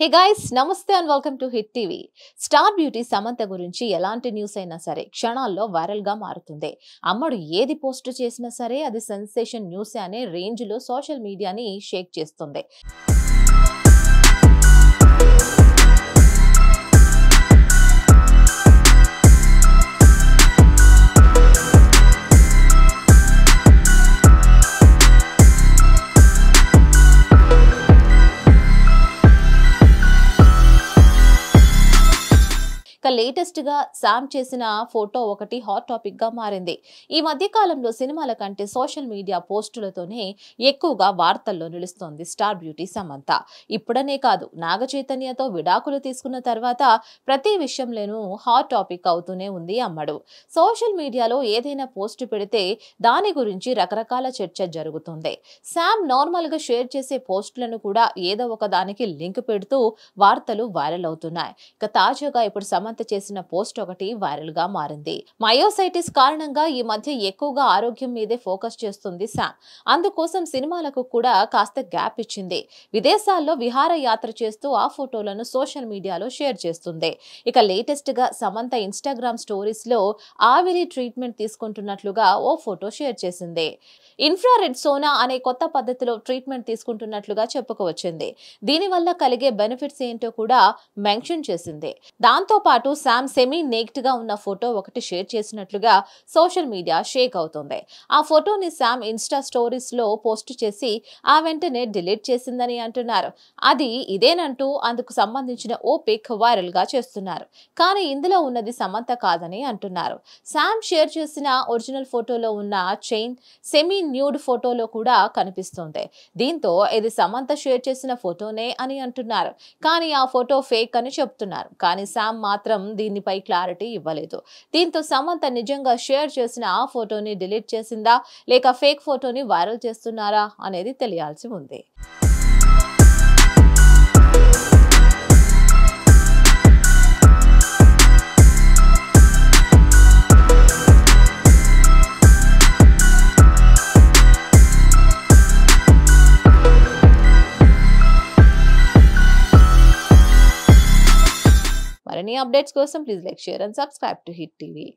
Hey guys, namaste and welcome to Hit TV. Star Beauty Samantha గురించి ఎలాంటి news అయినా సరే క్షణాల్లో వైరల్ గా మారుతుంది. అమ్మడు ఏది పోస్ట్ చేసినా సరే అది సెన్సేషన్ న్యూస్ అనే రేంజ్ లో సోషల్ మీడియాని షేక్ చేస్తుంది. లేటెస్ట్ గా శామ్ చేసిన ఫోటో ఒకటి హాట్ టాపిక్ గా మారింది. ఈ మధ్య కాలంలో సినిమాల కంటే సోషల్ మీడియా పోస్టులతోనే ఎక్కువగా వార్తల్లో నిలుస్తోంది స్టార్ బ్యూటీ సమంత. ఇప్పుడనే కాదు, నాగ చైతన్యతో విడాకులు తీసుకున్న తర్వాత ప్రతి విషయంలోనూ హాట్ టాపిక్ అవుతూనే ఉంది అమ్మడు. సోషల్ మీడియాలో ఏదైనా పోస్ట్ పెడితే దాని గురించి రకరకాల చర్చ జరుగుతుంది. శామ్ నార్మల్ గా షేర్ చేసే పోస్టులను కూడా ఏదో ఒక దానికి లింక్ పెడుతూ వార్తలు వైరల్ అవుతున్నాయి. ఇక తాజాగా ఇప్పుడు సమంత చేసిన పోస్ట్ ఒకటి వైరల్ గా మారింది. మయోసైటిస్ కారణంగా ఈ మధ్య ఎక్కువగా ఆరోగ్యం మీదే ఫోకస్ చేస్తుంది శామ్. అందుకోసం సినిమాలకు కూడా కాస్త గ్యాప్ ఇచ్చింది. విదేశాల్లో విహారయాత్ర చేస్తూ ఆ ఫోటోలను సోషల్ మీడియాలో షేర్ చేస్తుంది. ఇక లేటెస్ట్ గా సమంత ఇన్స్టాగ్రామ్ స్టోరీస్ లో ఆవిరి ట్రీట్మెంట్ తీసుకుంటున్నట్లుగా ఓ ఫోటో షేర్ చేసింది. ఇన్ఫ్రారెడ్ సోనా అనే కొత్త పద్ధతిలో ట్రీట్మెంట్ తీసుకుంటున్నట్లుగా చెప్పుకోవచ్చింది. దీనివల్ల కలిగే బెనిఫిట్స్ ఏంటో కూడా మెన్షన్ చేసింది. దాంతో పాటు శామ్ సెమీ నేక్డ్ గా ఉన్న ఫోటో ఒకటి షేర్ చేసినట్లుగా సోషల్ మీడియా షేక్ అవుతుంది. ఆ ఫోటోని శామ్ ఇన్స్టా స్టోరీస్ లో పోస్ట్ చేసి ఆ వెంటనే డిలీట్ చేసిందని అంటున్నారు. అది ఇదేనంటూ అందుకు సంబంధించిన ఓ పిక్ వైరల్ గా చేస్తున్నారు. కానీ ఇందులో ఉన్నది సమంత కాదని అంటున్నారు. శామ్ షేర్ చేసిన ఒరిజినల్ ఫోటోలో ఉన్న చైన్ సెమీ న్యూడ్ ఫోటోలో కూడా కనిపిస్తుంది. దీంతో ఇది సమంత షేర్ చేసిన ఫోటోనే అని అంటున్నారు. కానీ ఆ ఫోటో ఫేక్ అని చెప్తున్నారు. కానీ శామ్ మాత్రం దీనిపై క్లారిటీ ఇవ్వలేదు. దీంతో సమంత నిజంగా షేర్ చేసిన ఆ ఫోటోని డిలీట్ చేసిందా లేక ఫేక్ ఫోటోని వైరల్ చేస్తున్నారా అనేది తెలియాల్సి ఉంది. మరిన్ని అప్డేట్స్ కోసం please like, share and subscribe to hit TV.